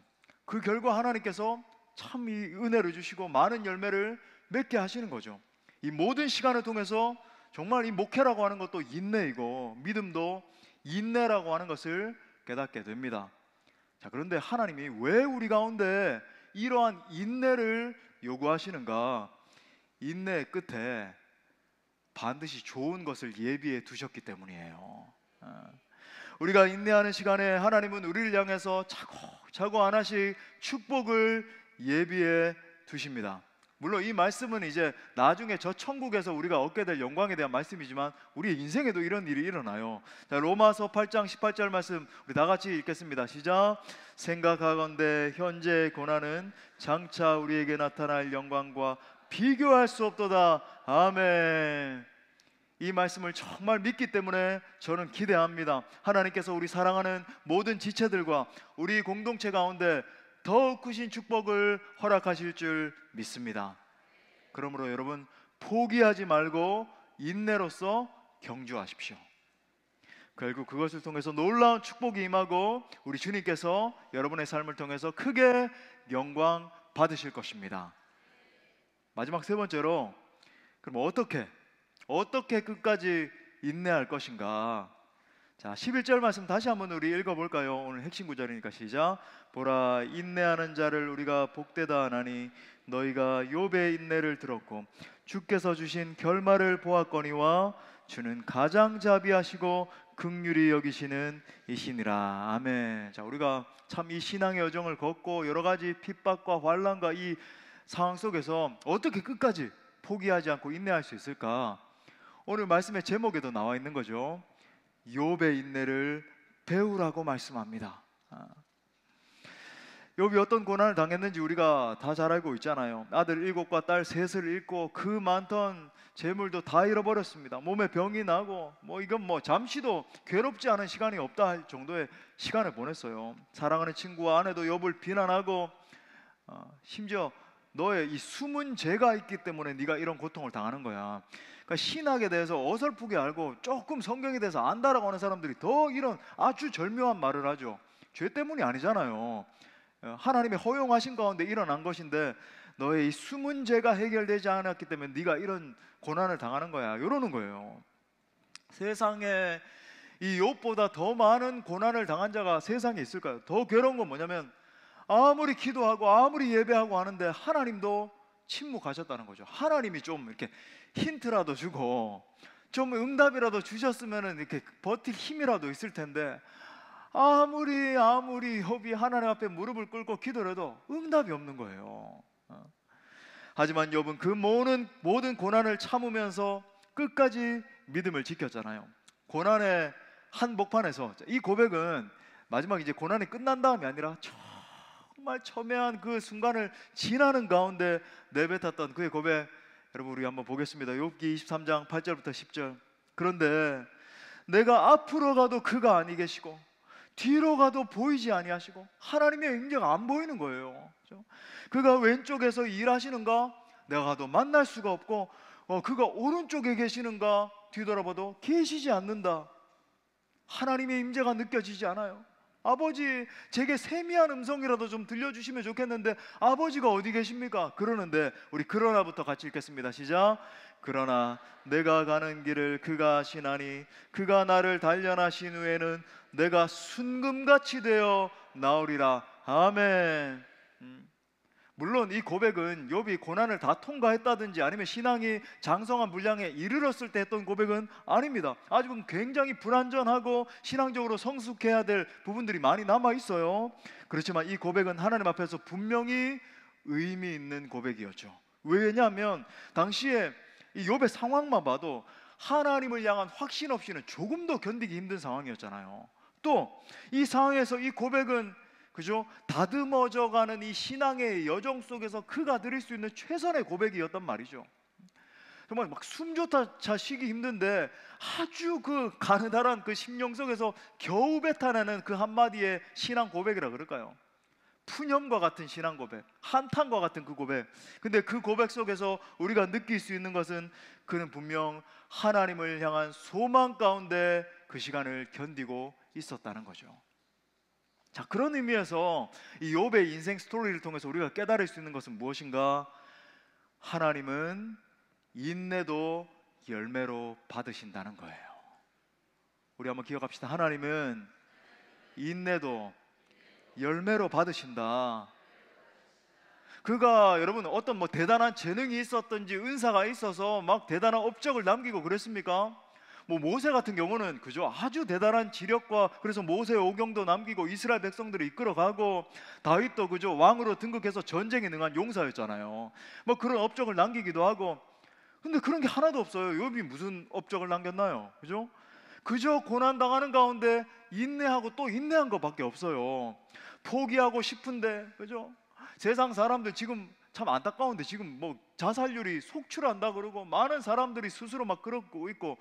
그 결과 하나님께서 참 이 은혜를 주시고 많은 열매를 맺게 하시는 거죠. 이 모든 시간을 통해서 정말 이 목회라고 하는 것도 인내이고 믿음도 인내라고 하는 것을 깨닫게 됩니다. 자, 그런데 하나님이 왜 우리 가운데 이러한 인내를 요구하시는가? 인내의 끝에 반드시 좋은 것을 예비해 두셨기 때문이에요. 우리가 인내하는 시간에 하나님은 우리를 향해서 차곡차곡 하나씩 축복을 예비해 두십니다. 물론 이 말씀은 이제 나중에 저 천국에서 우리가 얻게 될 영광에 대한 말씀이지만 우리의 인생에도 이런 일이 일어나요. 자, 로마서 8장 18절 말씀 우리 다 같이 읽겠습니다. 시작. 생각하건대 현재의 고난은 장차 우리에게 나타날 영광과 비교할 수 없도다. 아멘. 이 말씀을 정말 믿기 때문에 저는 기대합니다. 하나님께서 우리 사랑하는 모든 지체들과 우리 공동체 가운데 더욱 크신 축복을 허락하실 줄 믿습니다. 그러므로 여러분, 포기하지 말고 인내로서 경주하십시오. 결국 그것을 통해서 놀라운 축복이 임하고 우리 주님께서 여러분의 삶을 통해서 크게 영광 받으실 것입니다. 마지막 세 번째로, 그럼 어떻게 끝까지 인내할 것인가? 자, 11절 말씀 다시 한번 우리 읽어볼까요? 오늘 핵심 구절이니까 시작. 보라, 인내하는 자를 우리가 복되다 하나니 너희가 욥의 인내를 들었고 주께서 주신 결말을 보았거니와 주는 가장자비하시고 긍휼히 여기시는 이시니라. 아멘. 자, 우리가 참 이 신앙의 여정을 걷고 여러 가지 핍박과 환난과 이 상황 속에서 어떻게 끝까지 포기하지 않고 인내할 수 있을까? 오늘 말씀의 제목에도 나와 있는 거죠. 욥의 인내를 배우라고 말씀합니다. 욥이 어떤 고난을 당했는지 우리가 다 잘 알고 있잖아요. 아들 7과 딸 3을 잃고 그 많던 재물도 다 잃어버렸습니다. 몸에 병이 나고 이건 잠시도 괴롭지 않은 시간이 없다 할 정도의 시간을 보냈어요. 사랑하는 친구와 아내도 욥을 비난하고 심지어 너의 이 숨은 죄가 있기 때문에 네가 이런 고통을 당하는 거야. 그러니까 신학에 대해서 어설프게 알고 조금 성경에 대해서 안다라고 하는 사람들이 더 이런 아주 절묘한 말을 하죠. 죄 때문이 아니잖아요. 하나님의 허용하신 가운데 일어난 것인데 너의 이 숨은 죄가 해결되지 않았기 때문에 네가 이런 고난을 당하는 거야. 이러는 거예요. 세상에 이 욥보다 더 많은 고난을 당한 자가 세상에 있을까요? 더 괴로운 건 뭐냐면 아무리 기도하고 아무리 예배하고 하는데 하나님도 침묵하셨다는 거죠. 하나님이 좀 이렇게 힌트라도 주고 좀 응답이라도 주셨으면 이렇게 버틸 힘이라도 있을 텐데 아무리 욥이 하나님 앞에 무릎을 꿇고 기도를 해도 응답이 없는 거예요. 하지만 욥은 그 모든 고난을 참으면서 끝까지 믿음을 지켰잖아요. 고난의 한복판에서 이 고백은 마지막 이제 고난이 끝난 다음이 아니라 정말 첨예한 그 순간을 지나는 가운데 내뱉었던 그의 고백, 여러분 우리 한번 보겠습니다. 욥기 23장 8절부터 10절. 그런데 내가 앞으로 가도 그가 아니 계시고 뒤로 가도 보이지 아니하시고, 하나님의 임재가 안 보이는 거예요. 그죠? 그가 왼쪽에서 일하시는가? 내가 가도 만날 수가 없고, 그가 오른쪽에 계시는가? 뒤돌아봐도 계시지 않는다. 하나님의 임재가 느껴지지 않아요. 아버지, 제게 세미한 음성이라도 좀 들려주시면 좋겠는데 아버지가 어디 계십니까? 그러는데 우리 그러나부터 같이 읽겠습니다. 시작. 그러나 내가 가는 길을 그가 아시나니 그가 나를 단련하신 후에는 내가 순금같이 되어 나오리라. 아멘. 물론 이 고백은 욥이 고난을 다 통과했다든지 아니면 신앙이 장성한 분량에 이르렀을 때 했던 고백은 아닙니다. 아직은 굉장히 불완전하고 신앙적으로 성숙해야 될 부분들이 많이 남아 있어요. 그렇지만 이 고백은 하나님 앞에서 분명히 의미 있는 고백이었죠. 왜냐하면 당시에 이 욥의 상황만 봐도 하나님을 향한 확신 없이는 조금 더 견디기 힘든 상황이었잖아요. 또 이 상황에서 이 고백은 그죠? 다듬어져가는 이 신앙의 여정 속에서 그가 드릴 수 있는 최선의 고백이었단 말이죠. 정말 막 숨조차 쉬기 힘든데 아주 그 가느다란 그 심령 속에서 겨우 뱉어내는 그 한마디의 신앙 고백이라 그럴까요? 푸념과 같은 신앙 고백, 한탄과 같은 그 고백. 근데 그 고백 속에서 우리가 느낄 수 있는 것은 그는 분명 하나님을 향한 소망 가운데 그 시간을 견디고 있었다는 거죠. 자, 그런 의미에서 이 욥의 인생 스토리를 통해서 우리가 깨달을 수 있는 것은 무엇인가? 하나님은 인내도 열매로 받으신다는 거예요. 우리 한번 기억합시다. 하나님은 인내도 열매로 받으신다. 그가 여러분 어떤 뭐 대단한 재능이 있었든지 은사가 있어서 막 대단한 업적을 남기고 그랬습니까? 뭐 모세 같은 경우는 그죠, 아주 대단한 지력과 그래서 모세의 오경도 남기고 이스라엘 백성들을 이끌어가고, 다윗도 그죠, 왕으로 등극해서 전쟁에 능한 용사였잖아요. 뭐 그런 업적을 남기기도 하고. 근데 그런 게 하나도 없어요. 욥이 무슨 업적을 남겼나요? 그죠? 그저 고난 당하는 가운데 인내하고 또 인내한 것밖에 없어요. 포기하고 싶은데, 그죠? 세상 사람들 지금 참 안타까운데 지금 뭐 자살률이 속출한다 그러고 많은 사람들이 스스로 막 그러고 있고,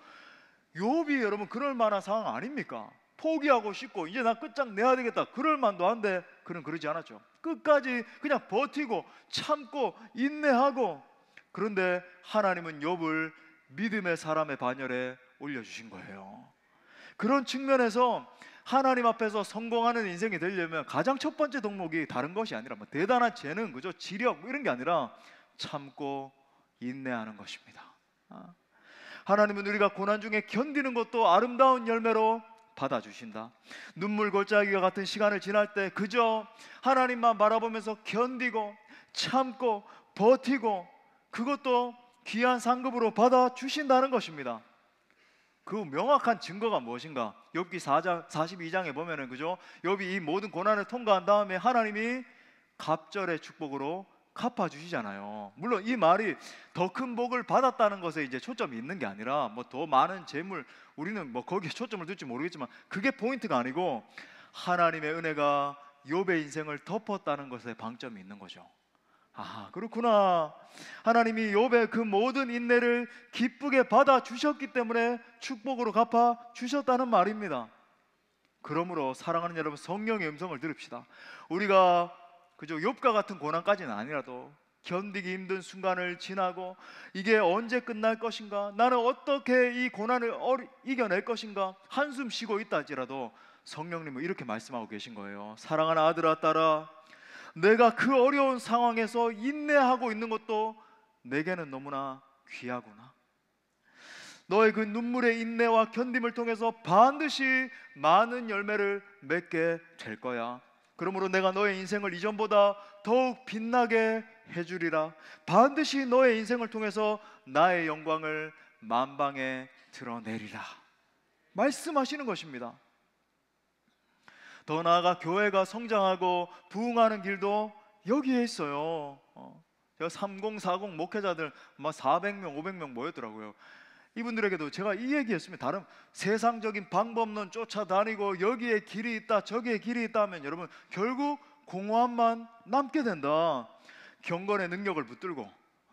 욥이 여러분 그럴 만한 상황 아닙니까? 포기하고 싶고 이제 나 끝장내야 되겠다 그럴 만도 한데 그는 그러지 않았죠. 끝까지 그냥 버티고 참고 인내하고. 그런데 하나님은 욥을 믿음의 사람의 반열에 올려주신 거예요. 그런 측면에서 하나님 앞에서 성공하는 인생이 되려면 가장 첫 번째 덕목이 다른 것이 아니라 뭐 대단한 재능, 그죠, 지력 뭐 이런 게 아니라 참고 인내하는 것입니다. 하나님은 우리가 고난 중에 견디는 것도 아름다운 열매로 받아주신다. 눈물 골짜기와 같은 시간을 지날 때 그저 하나님만 바라보면서 견디고 참고 버티고 그것도 귀한 상급으로 받아주신다는 것입니다. 그 명확한 증거가 무엇인가? 욥기 4장 42장에 보면은 그죠, 욥이 이 모든 고난을 통과한 다음에 하나님이 갑절의 축복으로 갚아주시잖아요. 물론 이 말이 더 큰 복을 받았다는 것에 이제 초점이 있는 게 아니라 뭐 더 많은 재물, 우리는 뭐 거기에 초점을 둘지 모르겠지만 그게 포인트가 아니고 하나님의 은혜가 욥의 인생을 덮었다는 것에 방점이 있는 거죠. 아, 그렇구나. 하나님이 욥의 그 모든 인내를 기쁘게 받아주셨기 때문에 축복으로 갚아주셨다는 말입니다. 그러므로 사랑하는 여러분, 성령의 음성을 들읍시다. 우리가 그죠, 욥과 같은 고난까지는 아니라도 견디기 힘든 순간을 지나고 이게 언제 끝날 것인가, 나는 어떻게 이 고난을 이겨낼 것인가 한숨 쉬고 있다 할지라도 성령님은 이렇게 말씀하고 계신 거예요. 사랑하는 아들아 딸아, 내가 그 어려운 상황에서 인내하고 있는 것도 내게는 너무나 귀하구나. 너의 그 눈물의 인내와 견딤을 통해서 반드시 많은 열매를 맺게 될 거야. 그러므로 내가 너의 인생을 이전보다 더욱 빛나게 해주리라. 반드시 너의 인생을 통해서 나의 영광을 만방에 드러내리라 말씀하시는 것입니다. 더 나아가 교회가 성장하고 부흥하는 길도 여기에 있어요. 제가 3040 목회자들 막 400명 500명 모였더라고요. 이분들에게도 제가 이 얘기했으면 다른 세상적인 방법론 쫓아다니고 여기에 길이 있다 저기에 길이 있다 하면 여러분 결국 공허함만 남게 된다. 경건의 능력을 붙들고,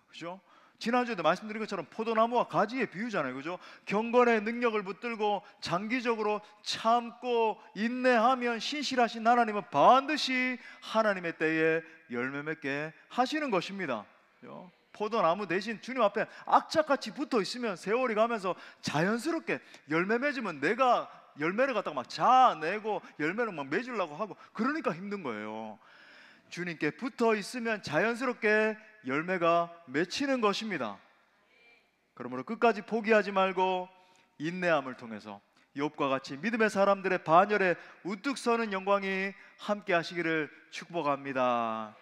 그죠? 지난주에도 말씀드린 것처럼 포도나무와 가지의 비유잖아요, 그죠? 경건의 능력을 붙들고 장기적으로 참고 인내하면 신실하신 하나님은 반드시 하나님의 때에 열매 맺게 하시는 것입니다, 그죠? 포도나무 대신 주님 앞에 악착같이 붙어 있으면 세월이 가면서 자연스럽게 열매 맺으면 내가 열매를 갖다가 막 자아내고 열매를 막 맺으려고 하고, 그러니까 힘든 거예요. 주님께 붙어 있으면 자연스럽게 열매가 맺히는 것입니다. 그러므로 끝까지 포기하지 말고 인내함을 통해서 욥과 같이 믿음의 사람들의 반열에 우뚝 서는 영광이 함께 하시기를 축복합니다.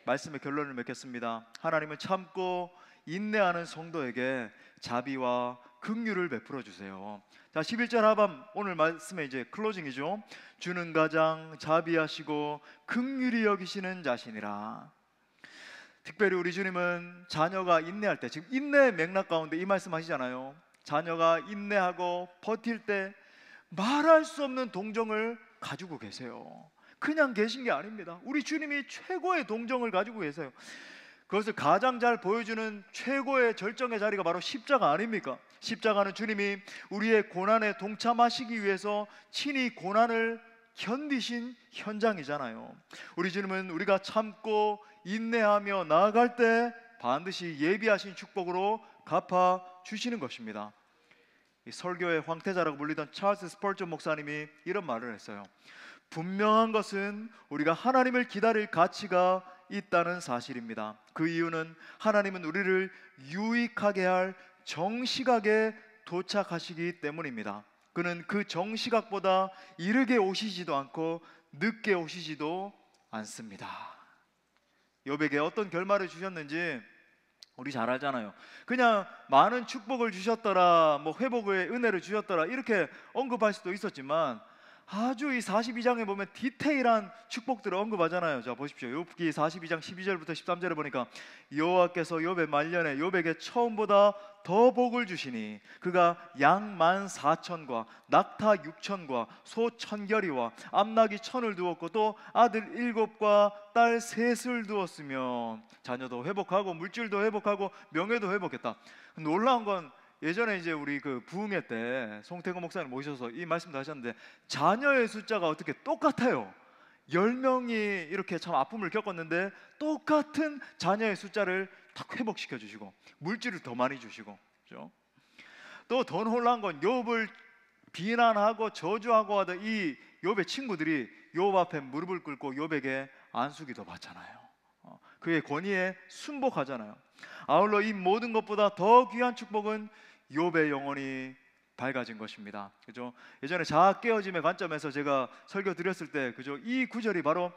말씀의 결론을 맺겠습니다. 하나님은 참고 인내하는 성도에게 자비와 긍휼을 베풀어 주세요. 자, 11절 하반 오늘 말씀의 이제 클로징이죠. 주는 가장 자비하시고 긍휼히 여기시는 자신이라. 특별히 우리 주님은 자녀가 인내할 때, 지금 인내의 맥락 가운데 이 말씀 하시잖아요. 자녀가 인내하고 버틸 때 말할 수 없는 동정을 가지고 계세요. 그냥 계신 게 아닙니다. 우리 주님이 최고의 동정을 가지고 계세요. 그것을 가장 잘 보여주는 최고의 절정의 자리가 바로 십자가 아닙니까? 십자가는 주님이 우리의 고난에 동참하시기 위해서 친히 고난을 견디신 현장이잖아요. 우리 주님은 우리가 참고 인내하며 나아갈 때 반드시 예비하신 축복으로 갚아 주시는 것입니다. 이 설교의 황태자라고 불리던 찰스 스펄전 목사님이 이런 말을 했어요. 분명한 것은 우리가 하나님을 기다릴 가치가 있다는 사실입니다. 그 이유는 하나님은 우리를 유익하게 할 정시각에 도착하시기 때문입니다. 그는 그 정시각보다 이르게 오시지도 않고 늦게 오시지도 않습니다. 욥에게 어떤 결말을 주셨는지 우리 잘 알잖아요. 그냥 많은 축복을 주셨더라, 뭐 회복의 은혜를 주셨더라 이렇게 언급할 수도 있었지만, 아주 이 42장에 보면 디테일한 축복들을 언급하잖아요. 자, 보십시오. 욥기 42장 12절부터 13절에 보니까 여호와께서 욥의 말년에 욥에게 처음보다 더 복을 주시니 그가 양 14,000과 낙타 6,000과 소 1,000결이와 암나귀 1,000을 두었고 또 아들 7과 딸 3을 두었으며 자녀도 회복하고 물질도 회복하고 명예도 회복했다. 놀라운 건 예전에 이제 우리 그 부흥회 때 송태근 목사님 모셔서 이 말씀도 하셨는데, 자녀의 숫자가 어떻게 똑같아요. 10명이 이렇게 참 아픔을 겪었는데 똑같은 자녀의 숫자를 딱 회복시켜 주시고 물질을 더 많이 주시고, 그렇죠? 또 더 놀라운 건 욥을 비난하고 저주하고 하던 이 욥의 친구들이 욥 앞에 무릎을 꿇고 욥에게 안수기도 받잖아요. 그의 권위에 순복하잖아요. 아울러 이 모든 것보다 더 귀한 축복은 욥의 영혼이 밝아진 것입니다. 그죠? 예전에 자아 깨어짐의 관점에서 제가 설교 드렸을 때, 그죠? 이 구절이 바로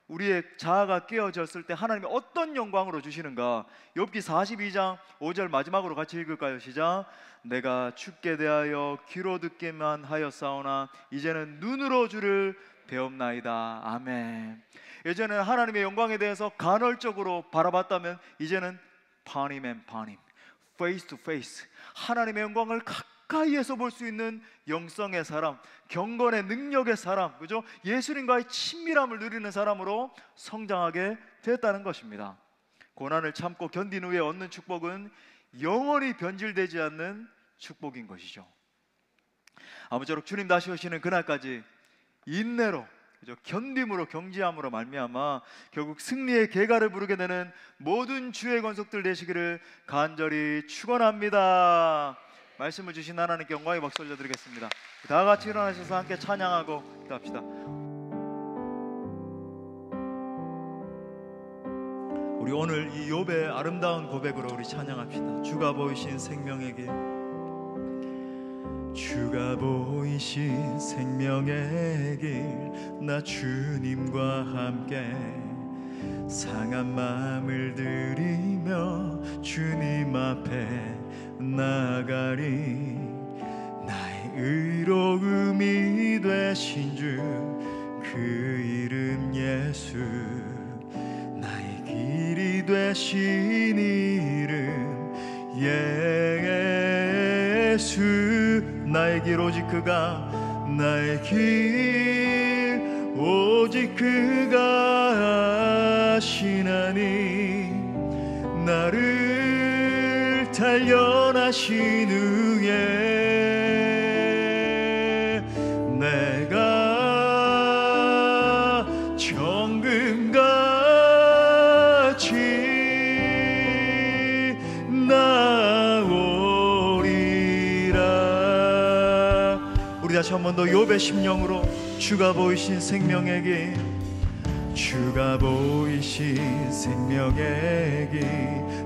우리의 자아가 깨어졌을 때 하나님이 어떤 영광으로 주시는가. 욥기 42장 5절 마지막으로 같이 읽을까요? 시작. 내가 주께 대하여 귀로 듣기만 하였사오나 이제는 눈으로 주를 배움나이다. 아멘. 예전에는 하나님의 영광에 대해서 간헐적으로 바라봤다면 이제는 파님 앤 파님, 페이스 투 페이스, 하나님의 영광을 가까이에서 볼 수 있는 영성의 사람, 경건의 능력의 사람, 그죠? 예수님과의 친밀함을 누리는 사람으로 성장하게 됐다는 것입니다. 고난을 참고 견딘 후에 얻는 축복은 영원히 변질되지 않는 축복인 것이죠. 아무쪼록 주님 다시 오시는 그날까지 인내로, 그죠? 견딤으로 경지함으로 말미암아 결국 승리의 계가를 부르게 되는 모든 주의 권속들 되시기를 간절히 축원합니다. 말씀을 주신 하나님께 영광의 박수 올려드리겠습니다. 다 같이 일어나셔서 함께 찬양하고 기도합시다. 우리 오늘 이 욥의 아름다운 고백으로 우리 찬양합시다. 주가 보이신 생명의 길, 주가 보이신 생명의 길, 나 주님과 함께 상한 마음을 들이며 주님 앞에 나가리. 나의 의로움이 되신 주 그 이름 예수, 나의 길이 되신 이름 예수. 나의 길 오직 그가, 나의 길 오직 그가 달려나신 후에 내가 정금같이 나오리라. 우리 다시 한 번 더 욥의 심령으로 주가 보이신 생명의 길, 주가 보이신 생명의 길,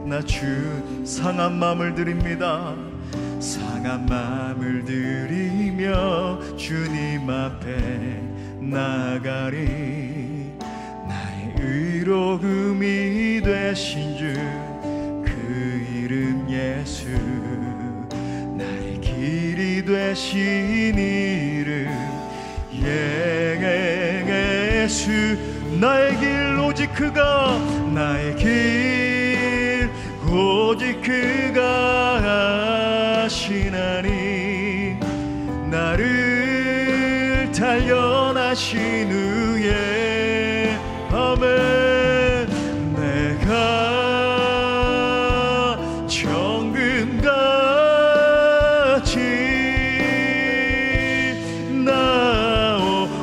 나 주 상한 마음을 드립니다. 상한 마음을 드리며 주님 앞에 나가리. 나의 의로움이 되신 주 그 이름 예수, 나의 길이 되신 이름 예수. 나의 길 오직 그가, 나의 길 오직 그가 하시나니. 나를 단련하신 후에 아멘. 내가 정금같이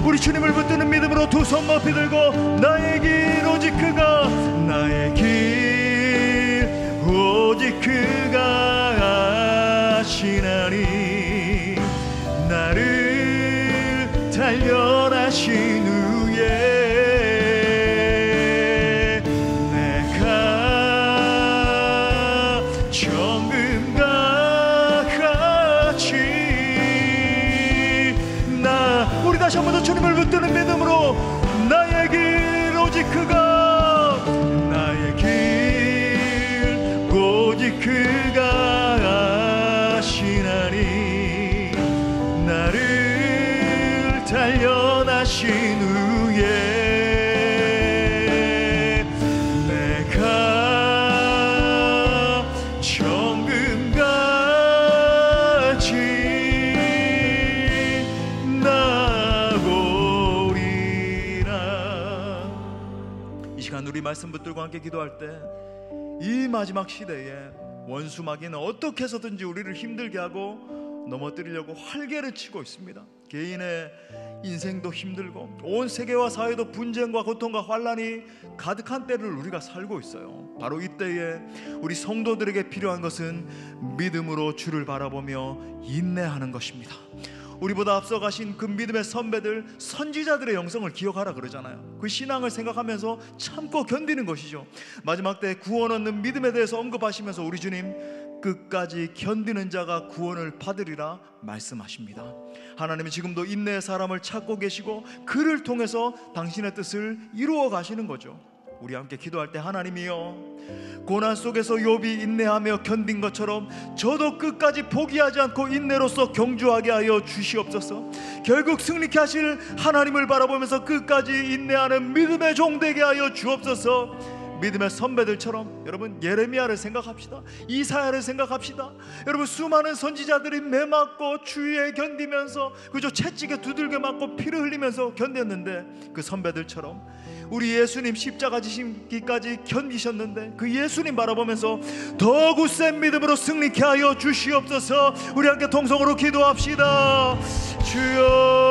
우리 주님을 붙드는 믿음으로 두 손 높이 들고 나의 길 오직 그가, 나의 길 오직 그가 하시나니. 나를 단련하신 후에 내가 정금과 같이 우리 다시 한 번 더 주님을 붙드는 믿음으로 나의 길 오직 그가, 나의 길 오직 그가 하시나니. 나를 단련하신 후에 내가 정금같이 이 시간 우리 말씀 붙들고 함께 기도할 때, 이 마지막 시대에 원수 마귀는 어떻게 해서든지 우리를 힘들게 하고 넘어뜨리려고 활개를 치고 있습니다. 개인의 인생도 힘들고 온 세계와 사회도 분쟁과 고통과 환란이 가득한 때를 우리가 살고 있어요. 바로 이때에 우리 성도들에게 필요한 것은 믿음으로 주를 바라보며 인내하는 것입니다. 우리보다 앞서가신 그 믿음의 선배들, 선지자들의 영성을 기억하라 그러잖아요. 그 신앙을 생각하면서 참고 견디는 것이죠. 마지막 때 구원 얻는 믿음에 대해서 언급하시면서 우리 주님 끝까지 견디는 자가 구원을 받으리라 말씀하십니다. 하나님이 지금도 인내의 사람을 찾고 계시고 그를 통해서 당신의 뜻을 이루어 가시는 거죠. 우리 함께 기도할 때, 하나님이여, 고난 속에서 욥이 인내하며 견딘 것처럼 저도 끝까지 포기하지 않고 인내로서 경주하게 하여 주시옵소서. 결국 승리케 하실 하나님을 바라보면서 끝까지 인내하는 믿음의 종 되게 하여 주옵소서. 믿음의 선배들처럼 여러분 예레미야를 생각합시다. 이사야를 생각합시다. 여러분 수많은 선지자들이 매 맞고 추위에 견디면서 그저 채찍에 두들겨 맞고 피를 흘리면서 견뎠는데, 그 선배들처럼 우리 예수님 십자가 지시기까지 견디셨는데 그 예수님 바라보면서 더 굳센 믿음으로 승리케 하여 주시옵소서. 우리 함께 통성으로 기도합시다. 주여